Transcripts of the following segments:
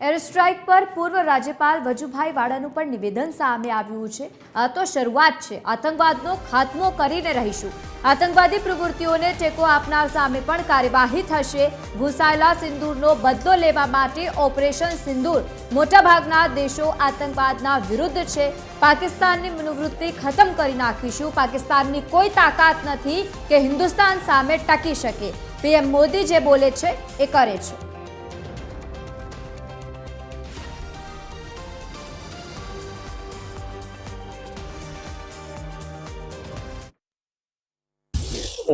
Air strike પર પૂર્વ રાજ્યપાલ વજુભાઈ વાળાનું પણ નિવેદન સામે આવ્યું છે। આ તો શરૂઆત છે, આતંકવાદનો ખાત્મો કરીને રહીશું। આતંકવાદી પ્રવૃત્તિઓને ટેકો આપનાર સામે પણ કાર્યવાહી થશે। ઘૂસાયેલા સિંદૂરનો બદલો લેવા માટે ઓપરેશન સિંદૂર। મોટાભાગના દેશો આતંકવાદના વિરુદ્ધ છે। પાકિસ્તાનની મનોવૃત્તિ ખતમ કરી નાખીશું। પાકિસ્તાનની કોઈ તાકાત નથી કે હિન્દુસ્તાન સામે ટકી શકે। પીએમ મોદી જે બોલે છે એ કરે છે।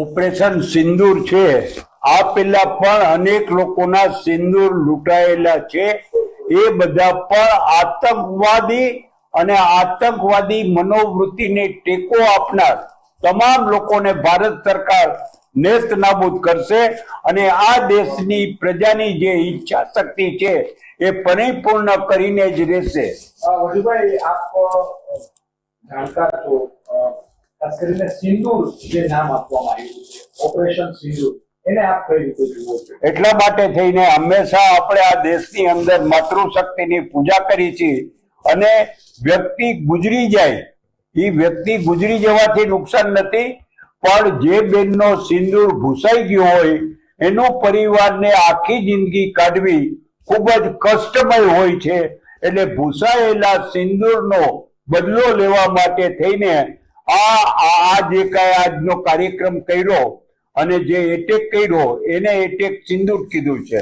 ઓપરેશન સિંદૂર છે, આ પેલા પણ અનેક લોકોના સિંદૂર લૂંટાયેલા છે। એ બધા પણ આતંકવાદી અને આતંકવાદી મનોવૃત્તિને ટેકો આપનાર તમામ લોકોને ભારત સરકાર નેસ્ત નાબૂદ કરશે અને આ દેશની પ્રજાની જે ઈચ્છા શક્તિ છે એ પરિપૂર્ણ કરીને જ રહેશે। વજુભાઈ, આપ જાણકાર છો, ખાસ કરીને સિંદૂર જે નામ આપવામાં આવ્યું છે ઓપરેશન સિંદૂર, એને આપ કઈ રીતે જુઓ છો? એટલા માટે થઈને હંમેશા આપણે આ દેશની અંદર માતૃશક્તિની પૂજા કરી છે અને વ્યક્તિ ગુજરી જાય, એ વ્યક્તિ ગુજરી જવાથી નુકસાન નથી, પણ જે બેનનો સિંદૂર ભૂસાઈ ગયો હોય એનો પરિવારને આખી જિંદગી કાઢવી ખૂબ જ કષ્ટમય હોય છે। એટલે ભૂસાયેલા સિંદૂરનો બદલો લેવા માટે થઈને આ જે કાંઈ આજનો કાર્યક્રમ કર્યો અને જે એટેક કર્યો એને એટેક સિંદૂર કીધું છે।